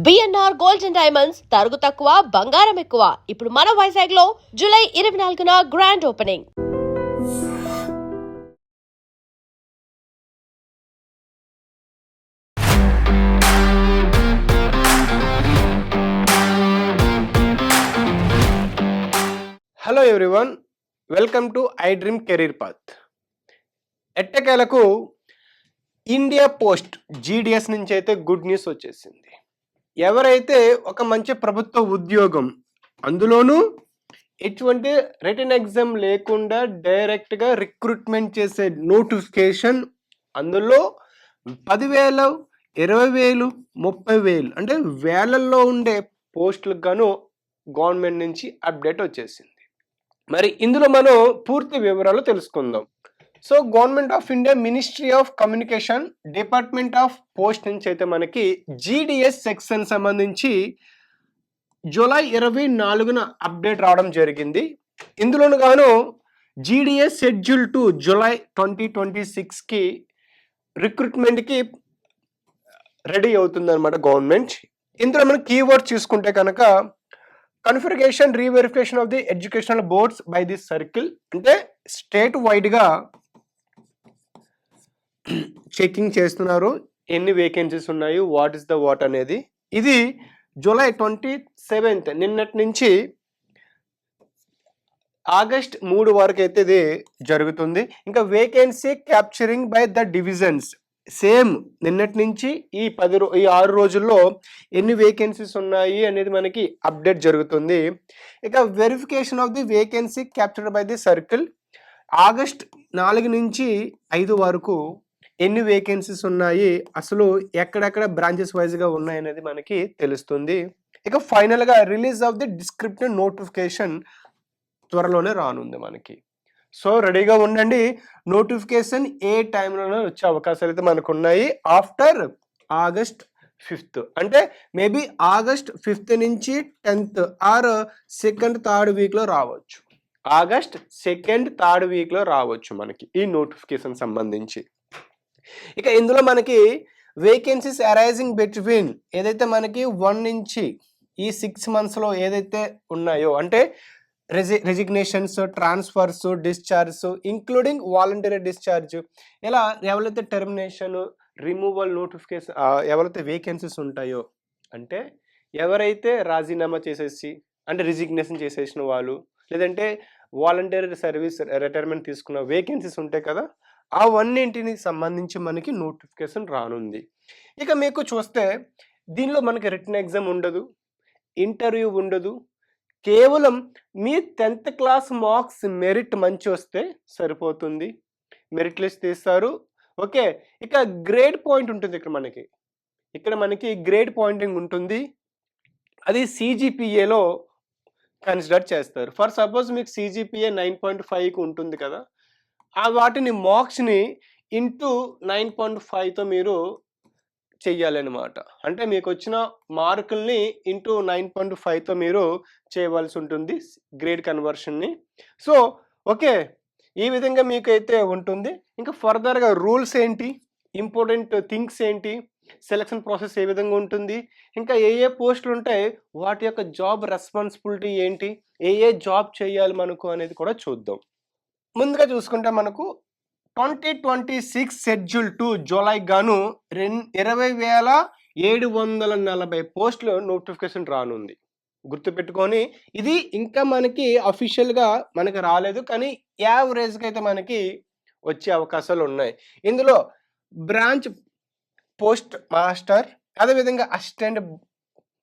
BNR gold and diamonds తరుగు తక్కువ బంగారం ఎక్కువ. ఇప్పుడు మన వైజాగ్ లో జూలై 24న grand opening. Hello everyone, welcome to I dream career path. ఎట్టకేలకు ఇండియా పోస్ట్ జీడిఎస్ నుంచి అయితే గుడ్ న్యూస్ వచ్చేసింది. ఎవరైతే ఒక మంచి ప్రభుత్వ ఉద్యోగం, అందులోనూ ఎటువంటి రిటన్ ఎగ్జామ్ లేకుండా డైరెక్ట్గా రిక్రూట్మెంట్ చేసే నోటిఫికేషన్, అందులో 10,000, 20,000, 30,000 అంటే వేలల్లో ఉండే పోస్టులకు గాను గవర్నమెంట్ నుంచి అప్డేట్ వచ్చేసింది. మరి ఇందులో మనం పూర్తి వివరాలు తెలుసుకుందాం. So government of India ministry of communication department of post నుంచి అయితే మనకి జీడిఎస్ సెక్షన్ సంబంధించి జూలై 24న అప్డేట్ రావడం జరిగింది. ఇందులోను గాను జీడిఎస్ షెడ్యూల్ 2 జూలై 2026కి రిక్రూట్మెంట్కి రెడీ అవుతుంది అనమాట గవర్నమెంట్. ఇందులో మనం కీవర్డ్ చూసుకుంటే కనుక configuration reverification of the educational boards by this circle, అంటే స్టేట్ వైడ్గా చెకింగ్ చేస్తున్నారు ఎన్ని వేకెన్సీస్ ఉన్నాయి, వాట్ ఇస్ ద వాట్ అనేది. ఇది జూలై 27 నిన్నటి నుంచి ఆగస్ట్ 3 వరకు అయితే ఇది జరుగుతుంది. ఇంకా vacancy capturing by the divisions same నిన్నటి నుంచి ఈ 6 రోజుల్లో ఎన్ని వేకెన్సీస్ ఉన్నాయి అనేది మనకి అప్డేట్ జరుగుతుంది. ఇక verification of the vacancy captured by the circle August 4 నుంచి 5 వరకు ఎన్ని వేకెన్సీస్ ఉన్నాయి, అసలు ఎక్కడెక్కడ బ్రాంచెస్ వైజ్గా ఉన్నాయి అనేది మనకి తెలుస్తుంది. ఇక ఫైనల్గా release of the descriptive notification త్వరలోనే రానుంది మనకి. సో రెడీగా ఉండండి. నోటిఫికేషన్ ఏ టైంలోనే వచ్చే అవకాశాలు అయితే మనకు ఉన్నాయి ఆఫ్టర్ ఆగస్ట్ 5th, అంటే మేబీ ఆగస్ట్ 5th నుంచి 10th ఆర్ 2nd, 3rd వీక్లో రావచ్చు. ఆగస్ట్ 2nd, 3rd వీక్లో రావచ్చు మనకి ఈ నోటిఫికేషన్ సంబంధించి. ఇక ఇందులో మనకి వేకెన్సీస్ అరైజింగ్ బిట్వీన్ ఏదైతే మనకి 1 నుంచి ఈ 6 monthsలో ఏదైతే ఉన్నాయో, అంటే resignations, transfers, discharge including voluntary discharge, ఇలా ఎవరైతే టెర్మినేషన్, రిమూవల్ నోటిఫికేషన్, ఎవరైతే వేకెన్సీస్ ఉంటాయో, అంటే ఎవరైతే రాజీనామా చేసేసి అంటే రిజిగ్నేషన్ చేసేసిన వాళ్ళు, లేదంటే వాలంటరీ సర్వీస్ రిటైర్మెంట్ తీసుకున్న వేకెన్సీస్ ఉంటాయి కదా, అవన్నింటిని సంబంధించి మనకి నోటిఫికేషన్ రానుంది. ఇక మీకు చూస్తే దీనిలో మనకి రిటన్ ఎగ్జామ్ ఉండదు, ఇంటర్వ్యూ ఉండదు, కేవలం మీ 10th క్లాస్ మార్క్స్ మెరిట్ మంచి వస్తే సరిపోతుంది. మెరిట్ లిస్ట్ తీస్తారు, ఓకే. ఇక గ్రేడ్ పాయింట్ ఉంటుంది ఇక్కడ మనకి గ్రేడ్ పాయింటింగ్ ఉంటుంది. అది సిజిపిఏలో కన్సిడర్ చేస్తారు. ఫర్ సపోజ్ మీకు సిజిపిఏ 9.5కి ఉంటుంది కదా, ఆ వాటిని మార్క్స్ని ఇంటూ 9.5తో మీరు చెయ్యాలన్నమాట. అంటే మీకు వచ్చిన మార్కుల్ని ఇంటూ 9.5తో మీరు చేయవలసి ఉంటుంది గ్రేడ్ కన్వర్షన్ని. సో ఓకే, ఈ విధంగా మీకైతే ఉంటుంది. ఇంకా ఫర్దర్గా రూల్స్ ఏంటి, ఇంపార్టెంట్ థింగ్స్ ఏంటి, సెలక్షన్ ప్రాసెస్ ఏ విధంగా ఉంటుంది, ఇంకా ఏ పోస్టులు ఉంటాయి, వాటి యొక్క జాబ్ రెస్పాన్సిబిలిటీ ఏంటి, ఏ జాబ్ చేయాలి మనకు అనేది కూడా చూద్దాం. ముందుగా చూసుకుంటే మనకు 2026 షెడ్యూల్ 2 జూలై గాను 20,740 పోస్టులు నోటిఫికేషన్ రానుంది. గుర్తుపెట్టుకొని, ఇది ఇంకా మనకి అఫీషియల్గా మనకి రాలేదు, కానీ యావరేజ్గా అయితే మనకి వచ్చే అవకాశాలు ఉన్నాయి. ఇందులో బ్రాంచ్ పోస్ట్ మాస్టర్, అదేవిధంగా assistant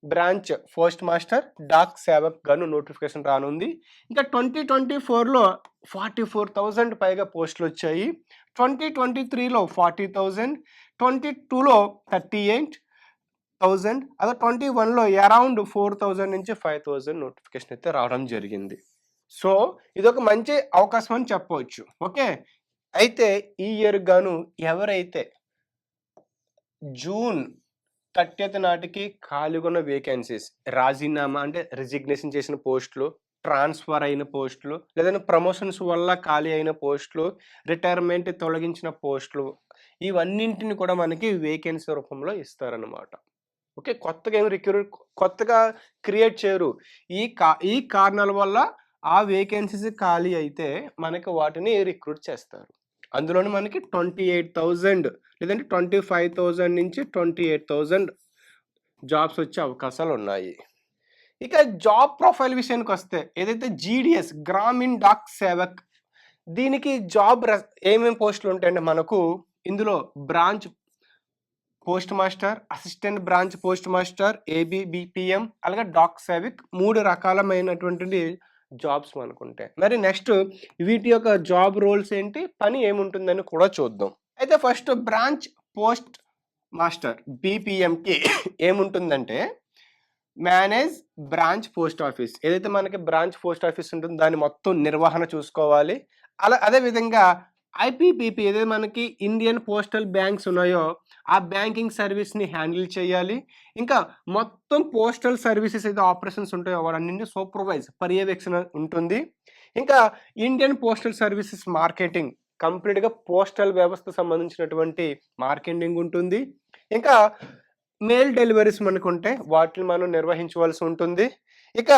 branch post master, Dak Sevak గాను నోటిఫికేషన్ రానుంది. ఇంకా 2024లో 44,000 పైగా పోస్టులు వచ్చాయి, 2023లో 40,000, 22లో 38,000, అదే 21లో అరౌండ్ 4,000 నుంచి 5,000 నోటిఫికేషన్ అయితే రావడం జరిగింది. సో ఇదొక మంచి అవకాశం అని చెప్పవచ్చు, ఓకే. అయితే ఈ ఇయర్ గాను ఎవరైతే జూన్ 30th నాటికి ఖాళీగా ఉన్న వేకెన్సీస్, రాజీనామా అంటే రిజిగ్నేషన్ చేసిన పోస్టులు, ట్రాన్స్ఫర్ అయిన పోస్టులు, లేదంటే ప్రమోషన్స్ వల్ల ఖాళీ అయిన పోస్టులు, రిటైర్మెంట్ తొలగించిన పోస్టులు, ఇవన్నింటిని కూడా మనకి వేకెన్సీ రూపంలో ఇస్తారన్నమాట. ఓకే, కొత్తగా ఏమి కొత్తగా క్రియేట్ చేయరు. ఈ కారణాల వల్ల ఆ వేకెన్సీస్ ఖాళీ అయితే మనకి వాటిని రిక్రూట్ చేస్తారు. అందులోని మనకి 28,000 లేదంటే 25,000 నుంచి 28,000 జాబ్స్ వచ్చే అవకాశాలు ఉన్నాయి. ఇక జాబ్ ప్రొఫైల్ విషయానికి వస్తే ఏదైతే జీడిఎస్ గ్రామీణ్ డాక్ సేవక్, దీనికి జాబ్ ఏమేమి పోస్టులు ఉంటాయంటే మనకు ఇందులో branch post master, assistant branch post master, ABBPM, అలాగే డాక్ సేవిక్ 3 రకాలమైనటువంటి జాబ్స్ మనకు ఉంటాయి. మరి నెక్స్ట్ వీటి యొక్క జాబ్ రోల్స్ ఏంటి, పని ఏముంటుందని కూడా చూద్దాం. అయితే ఫస్ట్ బ్రాంచ్ పోస్ట్ మాస్టర్ బీపీఎంకి ఏముంటుందంటే మేనేజ్ బ్రాంచ్ పోస్ట్ ఆఫీస్. ఏదైతే మనకి బ్రాంచ్ పోస్ట్ ఆఫీస్ ఉంటుందో దాన్ని మొత్తం నిర్వహణ చూసుకోవాలి. అదేవిధంగా ఐపీపీపీ ఏదైతే మనకి ఇండియన్ పోస్టల్ బ్యాంక్స్ ఉన్నాయో ఆ బ్యాంకింగ్ సర్వీస్ని హ్యాండిల్ చేయాలి. ఇంకా మొత్తం పోస్టల్ సర్వీసెస్ అయితే ఆపరేషన్స్ ఉంటాయో వాటన్నింటినీ సూపర్వైజ్ పర్యవేక్షణ ఉంటుంది. ఇంకా ఇండియన్ పోస్టల్ సర్వీసెస్ మార్కెటింగ్, కంప్లీట్గా పోస్టల్ వ్యవస్థ సంబంధించినటువంటి మార్కెటింగ్ ఉంటుంది. ఇంకా మెయిల్ డెలివరీస్ మనకు ఉంటే వాటిని మనం నిర్వహించవలసి ఉంటుంది. ఇక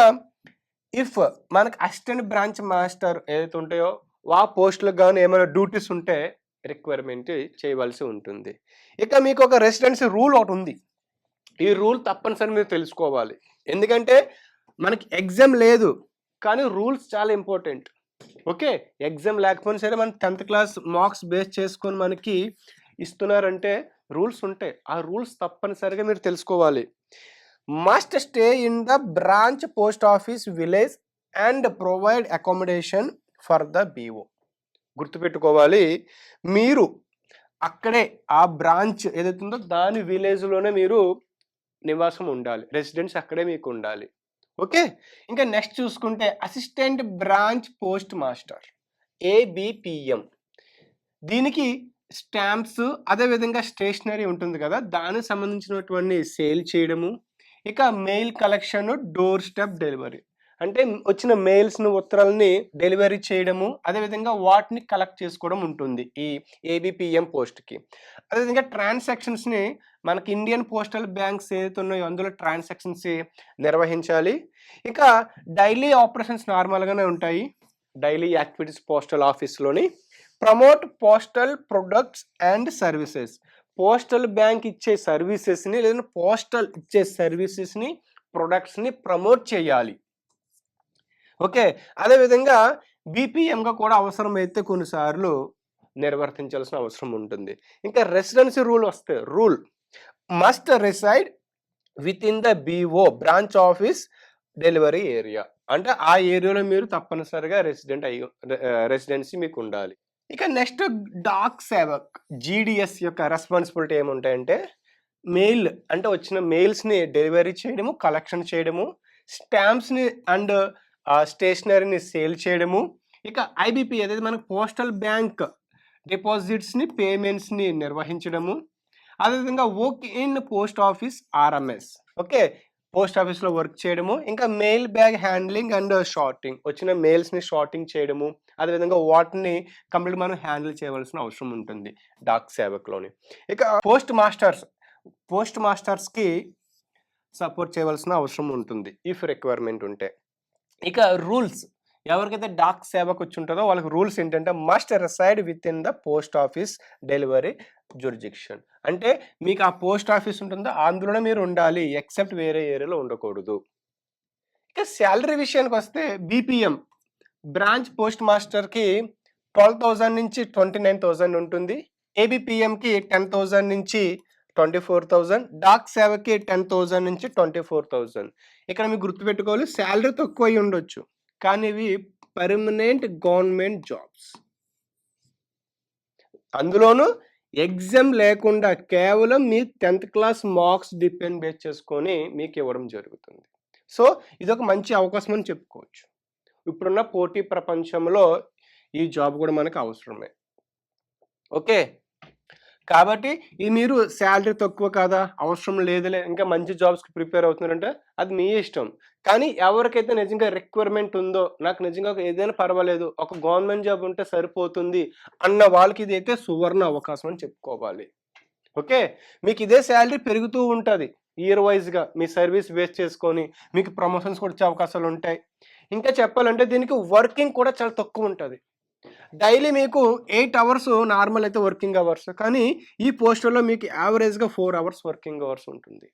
ఇఫ్ మనకు అసిస్టెంట్ బ్రాంచ్ మాస్టర్ ఏదైతే ఉంటాయో ఆ పోస్టులకు కానీ ఏమైనా డ్యూటీస్ ఉంటే రిక్వైర్మెంట్ చేయవలసి ఉంటుంది. ఇక మీకు ఒక రెసిడెన్సీ రూల్ ఒకటి ఉంది. ఈ రూల్ తప్పనిసరి మీరు తెలుసుకోవాలి. ఎందుకంటే మనకి ఎగ్జామ్ లేదు కానీ రూల్స్ చాలా ఇంపార్టెంట్. ఓకే, ఎగ్జామ్ లేకపోయినా సరే మన 10th క్లాస్ మార్క్స్ బేస్ చేసుకొని మనకి ఇస్తున్నారంటే రూల్స్ ఉంటాయి. ఆ రూల్స్ తప్పనిసరిగా మీరు తెలుసుకోవాలి. Must stay in the branch post office village and provide accommodation for the BO. గుర్తుపెట్టుకోవాలి, మీరు అక్కడే ఆ బ్రాంచ్ ఏదైతే ఉందో దాని విలేజ్లోనే మీరు నివాసం ఉండాలి, రెసిడెన్స్ అక్కడే మీకు ఉండాలి. ఓకే, ఇంకా నెక్స్ట్ చూసుకుంటే assistant branch post master ABPM, దీనికి స్టాంప్స్ అదేవిధంగా స్టేషనరీ ఉంటుంది కదా దానికి సంబంధించినటువంటి సేల్ చేయడము. ఇక mail collection, door step delivery అంటే వచ్చిన మెయిల్స్ను ఉత్తరాలని డెలివరీ చేయడము, అదేవిధంగా వాటిని కలెక్ట్ చేసుకోవడం ఉంటుంది ఈ ఏబిపిఎం పోస్ట్కి. అదేవిధంగా ట్రాన్సాక్షన్స్ని మనకి ఇండియన్ పోస్టల్ బ్యాంక్స్ ఏదైతే ఉన్నాయో అందులో ట్రాన్సాక్షన్స్ నిర్వహించాలి. ఇక డైలీ ఆపరేషన్స్ నార్మల్గానే ఉంటాయి. డైలీ యాక్టివిటీస్ పోస్టల్ ఆఫీస్లోని promote postal products and services, postal bank ఇచ్చే సర్వీసెస్ని లేదా పోస్టల్ ఇచ్చే సర్వీసెస్ని ప్రొడక్ట్స్ని ప్రమోట్ చేయాలి. ఓకే, అదేవిధంగా బీపీఎంగా కూడా అవసరమైతే కొన్నిసార్లు నిర్వర్తించాల్సిన అవసరం ఉంటుంది. ఇంకా రెసిడెన్సీ రూల్ వస్తే rule must reside within the BO branch office delivery area, అంటే ఆ ఏరియాలో మీరు తప్పనిసరిగా రెసిడెన్సీ మీకు ఉండాలి. ఇక నెక్స్ట్ డాక్ సేవక్ జీడిఎస్ యొక్క రెస్పాన్సిబిలిటీ ఏముంటాయంటే మెయిల్ అంటే వచ్చిన మెయిల్స్ని డెలివరీ చేయడము, కలెక్షన్ చేయడము, స్టాంప్స్ని అండ్ స్టేషనరీని సేల్ చేయడము. ఇక ఐబిపి ఏదైతే మనకు పోస్టల్ బ్యాంక్ డిపాజిట్స్ని పేమెంట్స్ని నిర్వహించడము, అదేవిధంగా work in post office RMS, okay post ఆఫీస్లో వర్క్ చేయడము. ఇంకా mail bag handling and shorting, వచ్చిన మెయిల్స్ని షార్టింగ్ చేయడము, అదేవిధంగా వాటిని కంప్లీట్ మనం హ్యాండిల్ చేయవలసిన అవసరం ఉంటుంది డాక్ సేవక్లోని. ఇక పోస్ట్ మాస్టర్స్కి సపోర్ట్ చేయవలసిన అవసరం ఉంటుంది ఇఫ్ రిక్వైర్మెంట్ ఉంటే. ఇక రూల్స్ ఎవరికైతే డాక్ సేవకు వచ్చి ఉంటుందో వాళ్ళకి రూల్స్ ఏంటంటే must reside within the post office delivery jurisdiction, అంటే మీకు ఆ పోస్ట్ ఆఫీస్ ఉంటుందో అందులోనే మీరు ఉండాలి, ఎక్సెప్ట్ వేరే ఏరియాలో ఉండకూడదు. ఇక శాలరీ విషయానికి వస్తే బీపీఎం బ్రాంచ్ పోస్ట్ మాస్టర్కి 12,000 నుంచి 29,000 ఉంటుంది. ఏబిపిఎంకి 10,000 నుంచి 24,000, డాక్ సేవకి 10,000 నుంచి 24,000. ఇక్కడ మీకు గుర్తుపెట్టుకోవాలి శాలరీ తక్కువ అయి ఉండొచ్చు కానీ ఇవి పర్మనెంట్ గవర్నమెంట్ జాబ్స్. అందులోనూ ఎగ్జామ్ లేకుండా కేవలం మీ 10th class marks depend base చేసుకొని మీకు ఇవ్వడం జరుగుతుంది. సో ఇదొక మంచి అవకాశం అని చెప్పుకోవచ్చు. ఇప్పుడున్న పోటీ ప్రపంచంలో ఈ జాబ్ కూడా మనకు అవసరమే. ఓకే, కాబట్టి ఇది మీరు శాలరీ తక్కువ కాదా అవసరం లేదులే ఇంకా మంచి జాబ్స్కి ప్రిపేర్ అవుతున్నారంటే అది మీ ఇష్టం. కానీ ఎవరికైతే నిజంగా రిక్వైర్మెంట్ ఉందో నాకు నిజంగా ఏదైనా పర్వాలేదు ఒక గవర్నమెంట్ జాబ్ ఉంటే సరిపోతుంది అన్న వాళ్ళకి ఇది అయితే సువర్ణ అవకాశం అని చెప్పుకోవాలి. ఓకే, మీకు ఇదే శాలరీ పెరుగుతూ ఉంటుంది ఇయర్ వైజ్గా మీ సర్వీస్ బేస్ చేసుకొని మీకు ప్రమోషన్స్ కూడా వచ్చే అవకాశాలు ఉంటాయి. ఇంకా చెప్పాలంటే దీనికి వర్కింగ్ కూడా చాలా తక్కువ ఉంటుంది. డైలీ మీకు 8 అవర్స్ నార్మల్ అయితే వర్కింగ్ అవర్స్, కానీ ఈ పోస్టుల్లో మీకు యావరేజ్గా 4 అవర్స్ వర్కింగ్ అవర్స్ ఉంటుంది.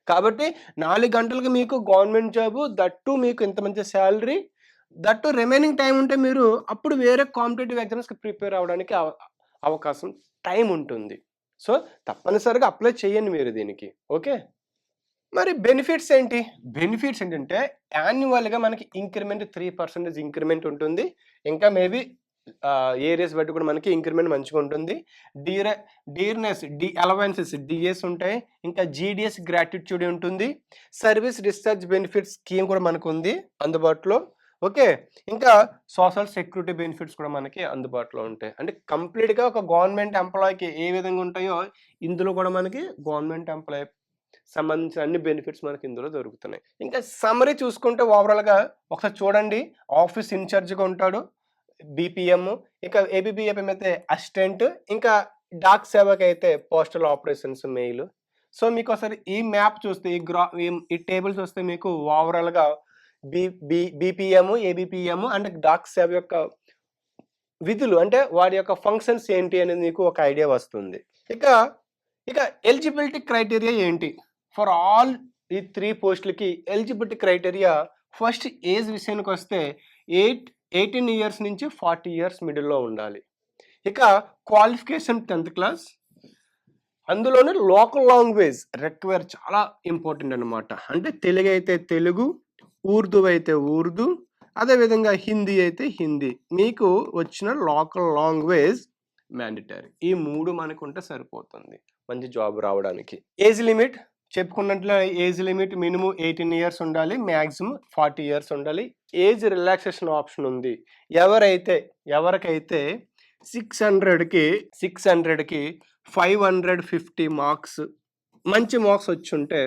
కాబట్టి 4 గంటలకు మీకు గవర్నమెంట్ జాబు, దట్టు మీకు ఇంత మంచి శాలరీ, దట్టు రిమైనింగ్ టైం ఉంటే మీరు అప్పుడు వేరే కాంపిటేటివ్ ఎగ్జామ్స్కి ప్రిపేర్ అవ్వడానికి అవకాశం టైం ఉంటుంది. సో తప్పనిసరిగా అప్లై చేయండి మీరు దీనికి. ఓకే, మరి బెనిఫిట్స్ ఏంటి? బెనిఫిట్స్ ఏంటంటే యాన్యువల్గా మనకి ఇంక్రిమెంట్ 3% ఇంక్రిమెంట్ ఉంటుంది. ఇంకా మేబీ ఏరియాస్ బట్టి కూడా మనకి ఇంక్రిమెంట్ మంచిగా ఉంటుంది. డీర్నెస్ అలవెన్సెస్ డిఎస్ ఉంటాయి. ఇంకా జీడిఎస్ గ్రాట్యుటీ ఉంటుంది. సర్వీస్ డిశ్చార్జ్ బెనిఫిట్స్ స్కీమ్ కూడా మనకు ఉంది అందుబాటులో. ఓకే, ఇంకా సోషల్ సెక్యూరిటీ బెనిఫిట్స్ కూడా మనకి అందుబాటులో ఉంటాయి. అంటే కంప్లీట్గా ఒక గవర్నమెంట్ ఎంప్లాయీకి ఏ విధంగా ఉంటాయో ఇందులో కూడా మనకి గవర్నమెంట్ ఎంప్లాయీ సంబంధించిన అన్ని బెనిఫిట్స్ మనకి ఇందులో దొరుకుతున్నాయి. ఇంకా సమ్మరీ చూసుకుంటే ఓవరాల్గా ఒకసారి చూడండి. ఆఫీస్ ఇన్ఛార్జ్గా ఉంటాడు బీపీఎం, ఇంకా ఏబీపీఎం అయితే అసిస్టెంట్, ఇంకా డాక్ సేవకి అయితే పోస్టల్ ఆపరేషన్స్ మెయిల్. సో మీకు ఒకసారి ఈ మ్యాప్ చూస్తే ఈ టేబుల్ చూస్తే మీకు ఓవరాల్గా బీపీఎం, ఏబీపీఎం అండ్ డాక్ సేవ యొక్క విధులు అంటే వాడి యొక్క ఫంక్షన్స్ ఏంటి అనేది మీకు ఒక ఐడియా వస్తుంది. ఇక ఎలిజిబిలిటీ క్రైటీరియా ఏంటి ఫర్ ఆల్ ఈ 3 పోస్టులకి? ఎలిజిబిలిటీ క్రైటీరియా ఫస్ట్ ఏజ్ విషయానికి వస్తే 18 ఇయర్స్ నుంచి 40 ఇయర్స్ మిడిల్లో ఉండాలి. ఇక క్వాలిఫికేషన్ 10th క్లాస్, అందులోనే లోకల్ లాంగ్వేజ్ రిక్వైర్ చాలా ఇంపార్టెంట్ అనమాట. అంటే తెలుగు అయితే తెలుగు, ఉర్దూ అయితే ఉర్దూ, అదేవిధంగా హిందీ అయితే హిందీ. మీకు వచ్చిన లోకల్ లాంగ్వేజ్ మ్యాండేటరీ. ఈ 3 మనకుంటే సరిపోతుంది మంచి జాబ్ రావడానికి. ఏజ్ లిమిట్ చెప్పుకున్నట్లు ఏజ్ లిమిట్ మినిమం 18 ఇయర్స్ ఉండాలి, మ్యాక్సిమం 40 ఇయర్స్ ఉండాలి. ఏజ్ రిలాక్సేషన్ ఆప్షన్ ఉంది. ఎవరికైతే 600కి 550 మార్క్స్ మంచి మార్క్స్ వచ్చి ఉంటే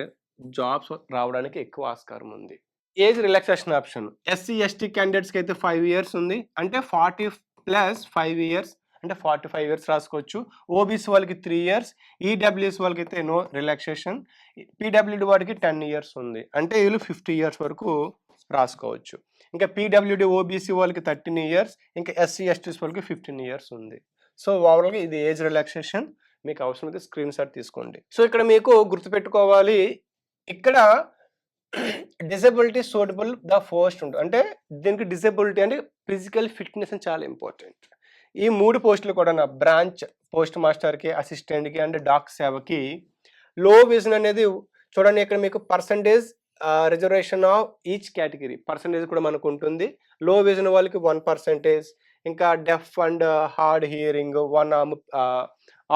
జాబ్స్ రావడానికి ఎక్కువ ఆస్కారం ఉంది. Age relaxation option SC ST క్యాండిడేట్స్కి అయితే 5 ఇయర్స్ ఉంది. అంటే 40 + 5 ఇయర్స్ అంటే 45 ఇయర్స్ రాసుకోవచ్చు. ఓబీసీ వాళ్ళకి 3 ఇయర్స్, ఈడబ్ల్యూఎస్ వాళ్ళకి అయితే నో రిలాక్సేషన్, పీడబ్ల్యూడి వాడికి 10 ఇయర్స్ ఉంది. అంటే వీళ్ళు 50 ఇయర్స్ వరకు రాసుకోవచ్చు. ఇంకా పీడబ్ల్యూడి ఓబీసీ వాళ్ళకి 13 ఇయర్స్, ఇంకా ఎస్సీ ఎస్టీస్ వాళ్ళకి 15 ఇయర్స్ ఉంది. సో ఓవరాల్గా ఇది ఏజ్ రిలాక్సేషన్. మీకు అవసరమైతే స్క్రీన్ షాట్ తీసుకోండి. సో ఇక్కడ మీకు గుర్తుపెట్టుకోవాలి, ఇక్కడ డిజబిలిటీ సూటబుల్ ద ఫస్ట్ ఉంటుంది. అంటే దీనికి డిజబిలిటీ అంటే ఫిజికల్ ఫిట్నెస్ అని చాలా ఇంపార్టెంట్. ఈ 3 పోస్టులు కూడా నా బ్రాంచ్ పోస్ట్ మాస్టర్కి, అసిస్టెంట్కి అండ్ డాక్ సేవకి లో విజన్ అనేది చూడండి. ఇక్కడ మీకు percentage reservation of each category percentage కూడా మనకు ఉంటుంది. లో విజన్ వాళ్ళకి 1%, ఇంకా deaf and hard hearing 1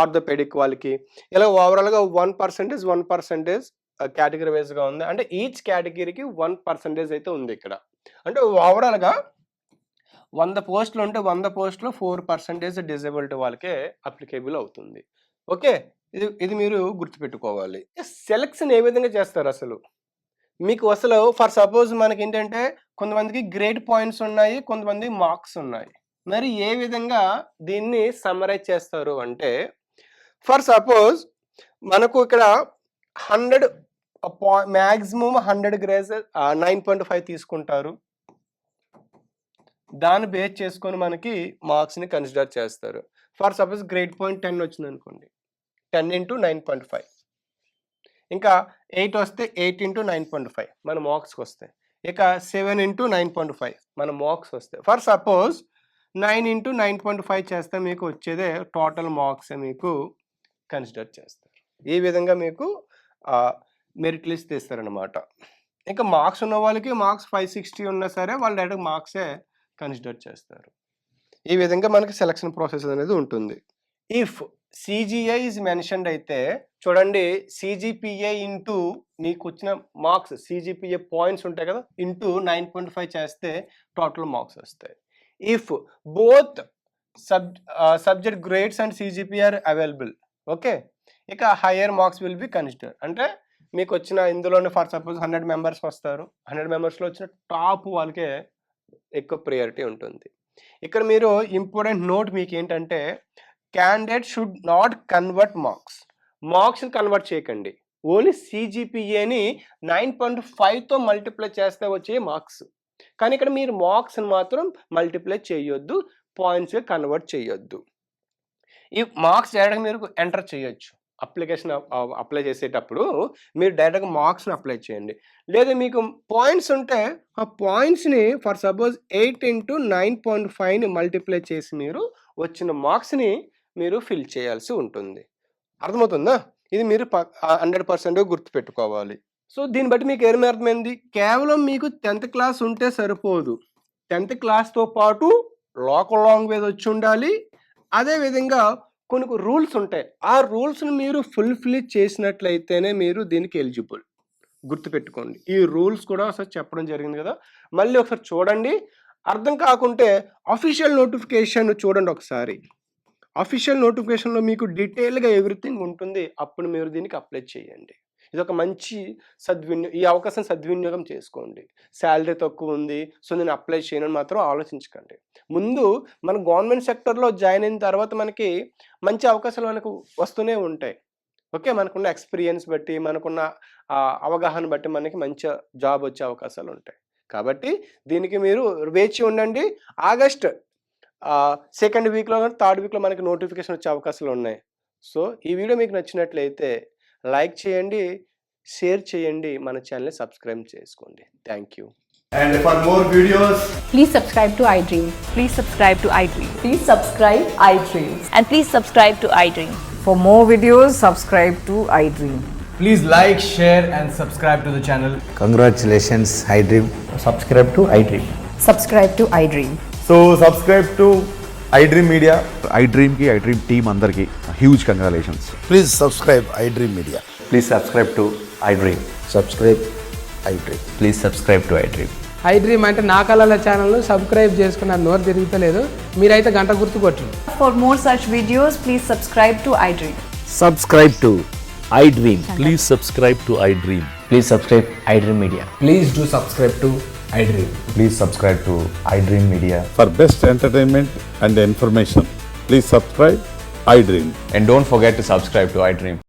orthopaedic వాళ్ళకి ఇలా ఓవరాల్గా 1% కేటగిరీ వైజ్గా ఉంది. అంటే ఈచ్ కేటగిరీకి 1% అయితే ఉంది ఇక్కడ. అంటే ఓవరాల్గా 100 పోస్టులు ఉంటే 100 పోస్టులు 4% డిజేబిలిటీ వాళ్ళకే అప్లికేబుల్ అవుతుంది. ఓకే, ఇది మీరు గుర్తుపెట్టుకోవాలి. సెలెక్షన్ ఏ విధంగా చేస్తారు అసలు? మీకు అసలు ఫర్ సపోజ్ మనకి ఏంటంటే కొంతమందికి గ్రేడ్ పాయింట్స్ ఉన్నాయి, కొంతమంది మార్క్స్ ఉన్నాయి. మరి ఏ విధంగా దీన్ని సమ్మరైజ్ చేస్తారు అంటే, ఫర్ సపోజ్ మనకు ఇక్కడ 100 మ్యాక్సిమం 100 గ్రేడ్స్ 9.5 తీసుకుంటారు. దాన్ని బేస్ చేసుకొని మనకి మార్క్స్ని కన్సిడర్ చేస్తారు. ఫర్ సపోజ్ గ్రేడ్ పాయింట్ 10 వచ్చింది అనుకోండి, 10 × 9.5. ఇంకా 8 వస్తే 8 × 9.5 మన మార్క్స్కి వస్తాయి. ఇక 7 × 9.5 మన మార్క్స్ వస్తాయి. ఫర్ సపోజ్ 9 × 9.5 చేస్తే మీకు వచ్చేదే టోటల్ మార్క్స్ మీకు కన్సిడర్ చేస్తారు. ఈ విధంగా మీకు మెరిట్ లిస్ట్ తీస్తారనమాట. ఇంకా మార్క్స్ ఉన్న వాళ్ళకి మార్క్స్ 560 ఉన్నా సరే వాళ్ళు డైరెక్ట్ మార్క్సే కన్సిడర్ చేస్తారు. ఈ విధంగా మనకి సెలక్షన్ ప్రాసెస్ అనేది ఉంటుంది. ఇఫ్ సిజిఐ ఈజ్ మెన్షన్డ్ అయితే చూడండి, సిజిపిఏ ఇంటూ నీకు వచ్చిన మార్క్స్, సిజిపిఏ పాయింట్స్ ఉంటాయి కదా, ఇంటూ 9.5 చేస్తే టోటల్ మార్క్స్ వస్తాయి. If both subject grades and CGPA are available, okay, ఇక higher marks will be consider. అంటే మీకు వచ్చిన ఇందులోనే ఫర్ సపోజ్ 100 మెంబర్స్ వస్తారు, 100 మెంబర్స్లో వచ్చిన టాప్ వాళ్ళకే ఎక్కువ ప్రియారిటీ ఉంటుంది. ఇక్కడ మీరు ఇంపార్టెంట్ నోట్ మీకు ఏంటంటే, క్యాండిడేట్ షుడ్ నాట్ కన్వర్ట్ మార్క్స్ని కన్వర్ట్ చేయకండి. ఓన్లీ సిజిపిఏని 9.5తో మల్టిప్లై చేస్తే వచ్చే మార్క్స్. కానీ ఇక్కడ మీరు మార్క్స్ని మాత్రం మల్టిప్లై చేయొద్దు, పాయింట్స్గా కన్వర్ట్ చేయొద్దు. ఈ మార్క్స్ డైరెక్ట్గా మీరు ఎంటర్ చేయొచ్చు. అప్లికేషన్ అప్లై చేసేటప్పుడు మీరు డైరెక్ట్గా మార్క్స్ని అప్లై చేయండి. లేదా మీకు పాయింట్స్ ఉంటే ఆ పాయింట్స్ని ఫర్ సపోజ్ 8 × 9.5ని మల్టిప్లై చేసి మీరు వచ్చిన మార్క్స్ని మీరు ఫిల్ చేయాల్సి ఉంటుంది. అర్థమవుతుందా? ఇది మీరు 100% గుర్తుపెట్టుకోవాలి. సో దీన్ని బట్టి మీకు ఏమి అర్థమైంది? కేవలం మీకు 10th క్లాస్ ఉంటే సరిపోదు. 10th క్లాస్తో పాటు లోకల్ లాంగ్వేజ్ వచ్చి ఉండాలి. అదేవిధంగా కొన్ని రూల్స్ ఉంటాయి. ఆ రూల్స్ని మీరు ఫుల్ఫిల్ చేసినట్లయితేనే మీరు దీనికి ఎలిజిబుల్. గుర్తుపెట్టుకోండి. ఈ రూల్స్ కూడా ఒకసారి చెప్పడం జరిగింది కదా, మళ్ళీ ఒకసారి చూడండి. అర్థం కాకుంటే అఫీషియల్ నోటిఫికేషన్ చూడండి ఒకసారి. అఫీషియల్ నోటిఫికేషన్లో మీకు డీటెయిల్గా ఎవ్రీథింగ్ ఉంటుంది. అప్పుడు మీరు దీనికి అప్లై చేయండి. ఇది ఒక మంచి ఈ అవకాశం సద్వినియోగం చేసుకోండి. శాలరీ తక్కువ ఉంది, సో నేను అప్లై చేయనని మాత్రం ఆలోచించకండి. ముందు మన గవర్నమెంట్ సెక్టర్లో జాయిన్ అయిన తర్వాత మనకి మంచి అవకాశాలు మనకు వస్తూనే ఉంటాయి. ఓకే, మనకున్న ఎక్స్పీరియన్స్ బట్టి, మనకున్న అవగాహన బట్టి మనకి మంచి జాబ్ వచ్చే అవకాశాలు ఉంటాయి. కాబట్టి దీనికి మీరు వేచి ఉండండి. ఆగస్ట్ 2nd వీక్లో, 3rd వీక్లో మనకి నోటిఫికేషన్ వచ్చే అవకాశాలు ఉన్నాయి. సో ఈ వీడియో మీకు నచ్చినట్లయితే లైక్ చేయండి, షేర్ చేయండి, మన ఛానల్ని సబ్స్క్రైబ్ చేసుకోండి. Thank you. And for more videos, Please subscribe to iDream. Please subscribe to iDream. Please subscribe iDream. And please subscribe to iDream. For more videos, subscribe to iDream. please like, share and subscribe to the channel. Congratulations, iDream. Subscribe to iDream. Subscribe to iDream. So subscribe to iDream Media. iDream team అందరికి huge congratulations. Please subscribe iDream Media. Please subscribe to iDream. Subscribe iDream. Please subscribe to iDream. iDream అంటే నా కళల ఛానల్ను subscribe చేసుకున్న నోరు తిరుగుతలేదు, మీరైతే గంట గుర్తు కొట్టండి. For more such videos, please subscribe to iDream. Subscribe to iDream. Please subscribe to iDream. Please subscribe iDream Media. Please do subscribe to iDream. Please subscribe to iDream Media. For best entertainment and information, please subscribe iDream. And don't forget to subscribe to iDream.